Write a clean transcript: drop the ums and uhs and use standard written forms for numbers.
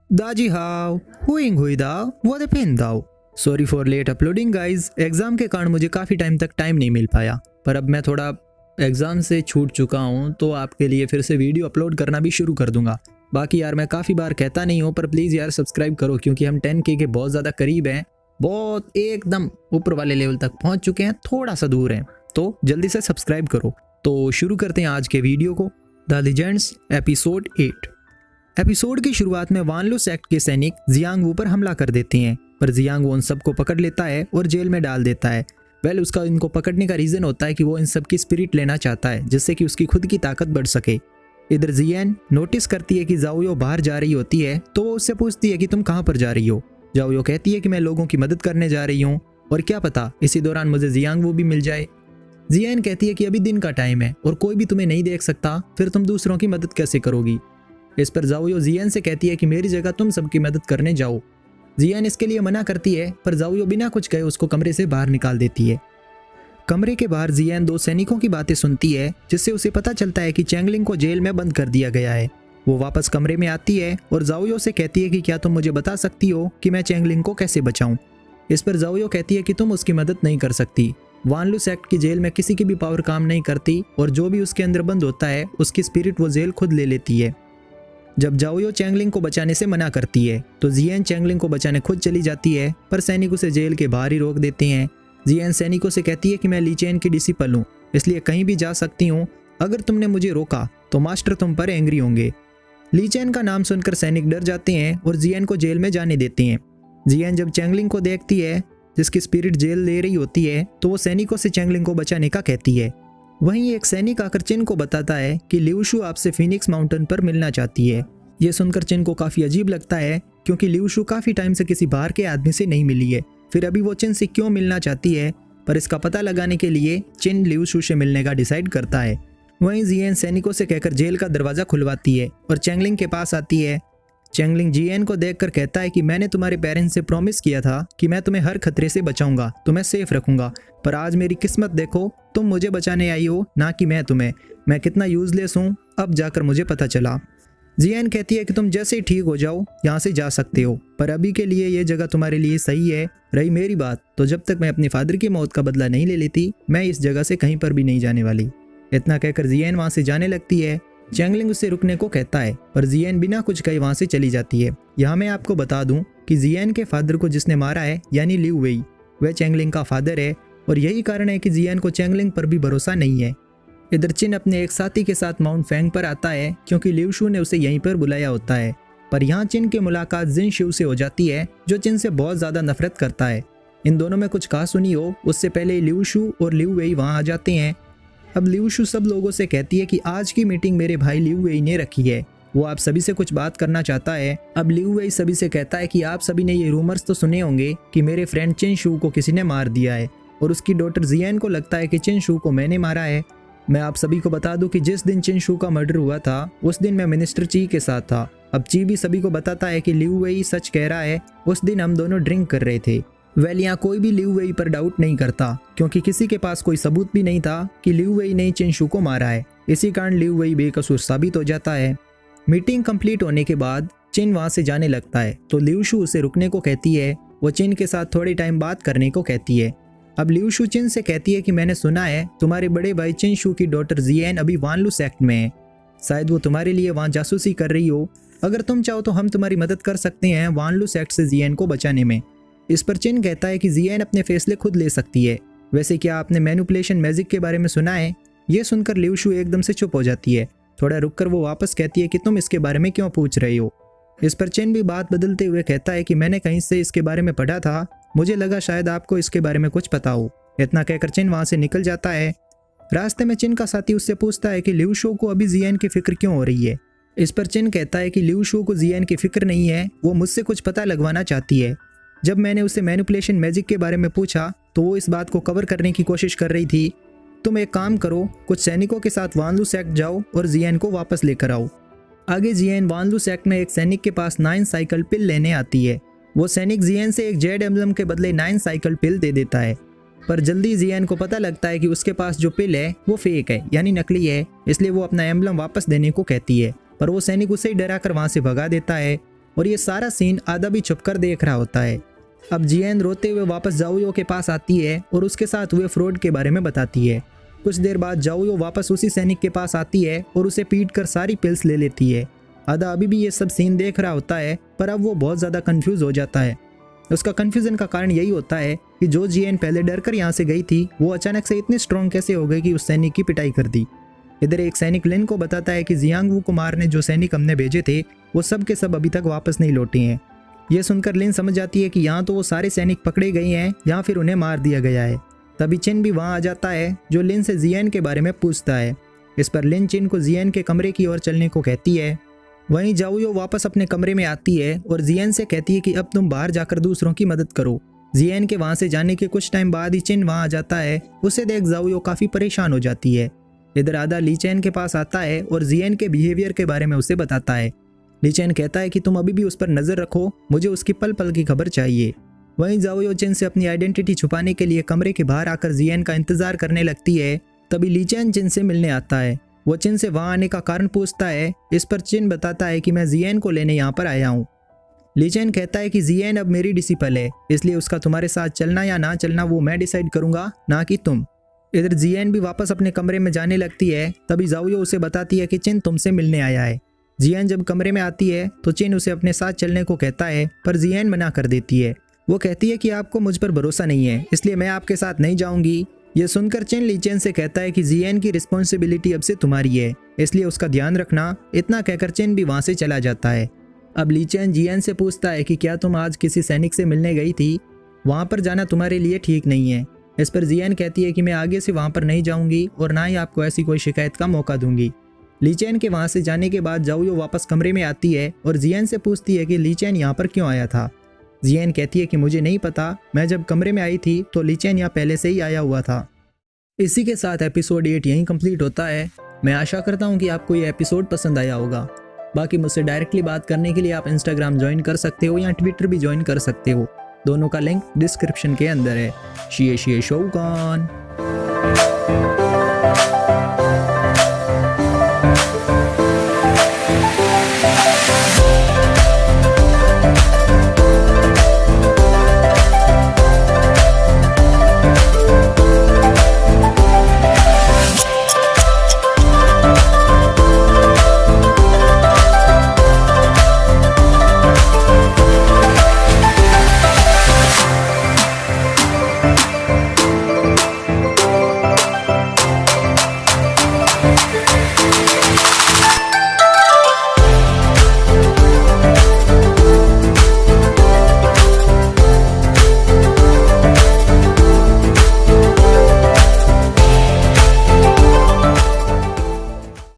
दाजी how हुइंग हुई दाओ वो दे पिन दाओ। Sorry for late uploading guys, exam के कारण मुझे काफ़ी टाइम नहीं मिल पाया, पर अब मैं थोड़ा एग्ज़ाम से छूट चुका हूँ तो आपके लिए फिर से वीडियो अपलोड करना भी शुरू कर दूंगा। बाकी यार मैं काफ़ी बार कहता नहीं हूँ, पर प्लीज़ यार सब्सक्राइब करो क्योंकि हम 10K के बहुत ज़्यादा करीब हैं, बहुत एकदम ऊपर वाले लेवल तक पहुँच चुके हैं, थोड़ा सा दूर हैं, तो जल्दी से सब्सक्राइब करो। तो शुरू करते हैं आज के वीडियो को। The legends episode 8। एपिसोड की शुरुआत में वानलू सेक्ट के सैनिक जियांगवू पर हमला कर देते हैं, पर जियांगवू उन सबको पकड़ लेता है और जेल में डाल देता है। उसका इनको पकड़ने का रीज़न होता है कि वो इन सब की स्पिरिट लेना चाहता है, जिससे कि उसकी खुद की ताकत बढ़ सके। इधर जियन नोटिस करती है कि जाओयो बाहर जा रही होती है, तो वो उससे पूछती है कि तुम कहाँ पर जा रही हो। जाओयो कहती है कि मैं लोगों की मदद करने जा रही हूँ, और क्या पता इसी दौरान मुझे जियांगवू भी मिल जाए। जियन कहती है कि अभी दिन का टाइम है और कोई भी तुम्हें नहीं देख सकता, फिर तुम दूसरों की मदद कैसे करोगी। इस पर जाओयो जियन से कहती है कि मेरी जगह तुम सबकी मदद करने जाओ। जियन इसके लिए मना करती है, पर जाओयो बिना कुछ कहे उसको कमरे से बाहर निकाल देती है। कमरे के बाहर जियन दो सैनिकों की बातें सुनती है, जिससे उसे पता चलता है कि चैंगलिंग को जेल में बंद कर दिया गया है। वो वापस कमरे में आती है और जाओयो से कहती है कि क्या तुम मुझे बता सकती हो कि मैं चैंगलिंग को कैसे बचाऊं। इस पर जाओयो कहती है कि तुम उसकी मदद नहीं कर सकती। वानलू सेक्ट की जेल में किसी की भी पावर काम नहीं करती, और जो भी उसके अंदर बंद होता है उसकी स्पिरिट वो जेल खुद ले लेती है। जब जाओयो चैंगलिंग को बचाने से मना करती है तो जियन चैंगलिंग को बचाने खुद चली जाती है, पर सैनिक उसे जेल के बाहर ही रोक देते हैं। जियन सैनिकों से कहती है कि मैं ली चेन की डिसिपल हूँ, इसलिए कहीं भी जा सकती हूँ। अगर तुमने मुझे रोका तो मास्टर तुम पर एंग्री होंगे। ली चेन का नाम सुनकर सैनिक डर जाते हैं और जियन को जेल में जाने देते हैं। जियन जब चैंगलिंग को देखती है, जिसकी स्पिरिट जेल ले रही होती है, तो वो सैनिकों से चैंगलिंग को बचाने का कहती है। वहीं एक सैनिक आकर चिन को बताता है कि लिउशु आपसे फिनिक्स माउंटेन पर मिलना चाहती है। ये सुनकर चिन को काफ़ी अजीब लगता है, क्योंकि लिउशु काफ़ी टाइम से किसी बाहर के आदमी से नहीं मिली है, फिर अभी वो चिन से क्यों मिलना चाहती है। पर इसका पता लगाने के लिए चिन लिउशु से मिलने का डिसाइड करता है। वहीं जियन सैनिकों से कहकर जेल का दरवाज़ा खुलवाती है और चैंगलिंग के पास आती है। चैंगलिंग जियन को देखकर कहता है कि मैंने तुम्हारे पेरेंट्स से प्रॉमिस किया था कि मैं तुम्हें हर खतरे से बचाऊंगा, तुम्हें सेफ रखूंगा, पर आज मेरी किस्मत देखो, तुम मुझे बचाने आई हो, ना कि मैं तुम्हें। मैं कितना यूजलेस हूँ अब जाकर मुझे पता चला। जियन कहती है कि तुम जैसे ही ठीक हो जाओ यहाँ से जा सकते हो, पर अभी के लिए ये जगह तुम्हारे लिए सही है। रही मेरी बात, तो जब तक मैं अपने फादर की मौत का बदला नहीं ले लेती, मैं इस जगह से कहीं पर भी नहीं जाने वाली। इतना कहकर जियन वहाँ से जाने लगती है। चैंगलिंग उससे रुकने को कहता है, पर जियन बिना कुछ कहे वहाँ से चली जाती है। यहाँ मैं आपको बता दूँ कि जियन के फादर को जिसने मारा है, यानी लिउ वेई, वह चैंगलिंग का फादर है, और यही कारण है कि जियन को चैंगलिंग पर भी भरोसा नहीं है। इधर चिन अपने एक साथी के साथ माउंट फेंग पर आता है, क्योंकि लिउशु ने उसे यहीं पर बुलाया होता है। पर यहाँ चिन की मुलाकात जिन शिव से हो जाती है, जो चिन से बहुत ज़्यादा नफरत करता है। इन दोनों में कुछ कहा सुनी हो, उससे पहले लिउशु और लिउ वेई वहाँ आ जाते हैं। अब लिउशु सब लोगों से कहती है कि आज की मीटिंग मेरे भाई लिउ वेई ने रखी है, वो आप सभी से कुछ बात करना चाहता है। अब लिउ वेई सभी से कहता है कि आप सभी ने ये रूमर्स तो सुने होंगे कि मेरे फ्रेंड चिन शू को किसी ने मार दिया है, और उसकी डॉटर जियन को लगता है कि चिन शू को मैंने मारा है। मैं आप सभी को बता दूं कि जिस दिन चिन शू का मर्डर हुआ था, उस दिन मैं मिनिस्टर ची के साथ था। अब ची भी सभी को बताता है कि लिउ वेई सच कह रहा है, उस दिन हम दोनों ड्रिंक कर रहे थे। यहाँ कोई भी लिउ वेई पर डाउट नहीं करता, क्योंकि किसी के पास कोई सबूत भी नहीं था कि लिउ वेई ने चिन शू को मारा है। इसी कारण लिउ वेई बेकसूर साबित हो जाता है। मीटिंग कंप्लीट होने के बाद चिन वहाँ से जाने लगता है, तो लिउशु उसे रुकने को कहती है। वो चिन के साथ थोड़ी टाइम बात करने को कहती है। अब लिउशु चिन से कहती है कि मैंने सुना है तुम्हारे बड़े भाई चिन शू की डॉटर जियन अभी वानलू सेक्ट में है, शायद वो तुम्हारे लिए वहाँ जासूसी कर रही हो। अगर तुम चाहो तो हम तुम्हारी मदद कर सकते हैं वानलू सेक्ट से जियन को बचाने में। इस पर चिन कहता है कि जियन अपने फैसले खुद ले सकती है। वैसे क्या आपने मैनिपुलेशन मैजिक के बारे में सुना है? ये सुनकर लिउशु एकदम से चुप हो जाती है। थोड़ा रुककर वो वापस कहती है कि तुम इसके बारे में क्यों पूछ रही हो। इस पर चिन भी बात बदलते हुए कहता है कि मैंने कहीं से इसके बारे में पढ़ा था, मुझे लगा शायद आपको इसके बारे में कुछ पता हो। इतना कहकर चिन वहाँ से निकल जाता है। रास्ते में चिन का साथी उससे पूछता है कि लिउशु को अभी जियन की फिक्र क्यों हो रही है। इस पर चिन कहता है कि लिउशु को जियन की फिक्र नहीं है, वो मुझसे कुछ पता लगवाना चाहती है। जब मैंने उसे मैनिपुलेशन मैजिक के बारे में पूछा तो वो इस बात को कवर करने की कोशिश कर रही थी। तुम एक काम करो, कुछ सैनिकों के साथ वानलू सेक्ट जाओ और जियन को वापस लेकर आओ। आगे जियन वानलू सेक्ट में एक सैनिक के पास 9 साइकिल पिल लेने आती है। वो सैनिक जियन से एक जेड एम्बलम के बदले 9 साइकिल पिल दे देता है, पर जल्दी जियन को पता लगता है कि उसके पास जो पिल है वो फेक है, यानी नकली है, इसलिए वो अपना एम्बलम वापस देने को कहती है, पर वो सैनिक उसे ही डरा कर वहाँ से भगा देता है। और ये सारा सीन आदा भी छुपकर देख रहा होता है। अब जियन रोते हुए वापस जाओयो के पास आती है और उसके साथ हुए फ्रॉड के बारे में बताती है। कुछ देर बाद जाओयो वापस उसी सैनिक के पास आती है और उसे पीट कर सारी पिल्स ले लेती है। आदा अभी भी ये सब सीन देख रहा होता है, पर अब वो बहुत ज़्यादा कंफ्यूज हो जाता है। उसका कंफ्यूजन का कारण यही होता है कि जो जियन पहले डर कर यहाँ से गई थी, वो अचानक से इतनी स्ट्रॉन्ग कैसे हो गई कि उस सैनिक की पिटाई कर दी। इधर एक सैनिक लिन को बताता है कि जियांगवू को मारने जो सैनिक हमने भेजे थे, वो सब के सब अभी तक वापस नहीं लौटे हैं। ये सुनकर लिन समझ जाती है कि यहाँ तो वो सारे सैनिक पकड़े गए हैं या फिर उन्हें मार दिया गया है। तभी चिन भी वहाँ आ जाता है, जो लिन से जियन के बारे में पूछता है। इस पर लिन चिन को जियन के कमरे की ओर चलने को कहती है। वहीं जाओयो वापस अपने कमरे में आती है और जियन से कहती है कि अब तुम बाहर जाकर दूसरों की मदद करो। जियन के वहाँ से जाने के कुछ टाइम बाद ही चिन वहाँ आ जाता है। उसे देख जाओयो काफ़ी परेशान हो जाती है। इधर आदा ली चैन के पास आता है और जियन के बिहेवियर के बारे में उसे बताता है। ली चैन कहता है कि तुम अभी भी उस पर नज़र रखो, मुझे उसकी पल पल की खबर चाहिए। वहीं जाओयो चिन से अपनी आइडेंटिटी छुपाने के लिए कमरे के बाहर आकर जियन का इंतजार करने लगती है। तभी ली चैन चिन से मिलने आता है। वो चिन से वहाँ आने का कारण पूछता है। इस पर चिन बताता है कि मैं जियन को लेने यहाँ पर आया हूँ। ली चैन कहता है कि जियन अब मेरी डिसिपल है, इसलिए उसका तुम्हारे साथ चलना या ना चलना वो मैं डिसाइड करूँगा, ना कि तुम। इधर जियन भी वापस अपने कमरे में जाने लगती है। तभी जाओयो उसे बताती है कि चिन तुमसे मिलने आया है। जियन जब कमरे में आती है तो चिन उसे अपने साथ चलने को कहता है, पर जियन मना कर देती है। वो कहती है कि आपको मुझ पर भरोसा नहीं है, इसलिए मैं आपके साथ नहीं जाऊंगी। ये सुनकर चिन ली चैन से कहता है कि जियन की रिस्पॉन्सिबिलिटी अब से तुम्हारी है, इसलिए उसका ध्यान रखना। इतना कहकर चिन भी वहाँ से चला जाता है। अब ली चैन जियन से पूछता है कि क्या तुम आज किसी सैनिक से मिलने गई थी? वहाँ पर जाना तुम्हारे लिए ठीक नहीं है। इस पर जियन कहती है कि मैं आगे से वहाँ पर नहीं जाऊँगी और ना ही आपको ऐसी कोई शिकायत का मौका दूंगी। ली चैन के वहाँ से जाने के बाद जाओयो वापस कमरे में आती है और जियन से पूछती है कि ली चैन यहाँ पर क्यों आया था। जियन कहती है कि मुझे नहीं पता, मैं जब कमरे में आई थी तो ली चैन यहाँ पहले से ही आया हुआ था। इसी के साथ एपिसोड 8 यहीं कंप्लीट होता है। मैं आशा करता हूँ कि आपको ये एपिसोड पसंद आया होगा। बाकी मुझसे डायरेक्टली बात करने के लिए आप इंस्टाग्राम ज्वाइन कर सकते हो या ट्विटर भी ज्वाइन कर सकते हो। दोनों का लिंक डिस्क्रिप्शन के अंदर है। शिए शोगान।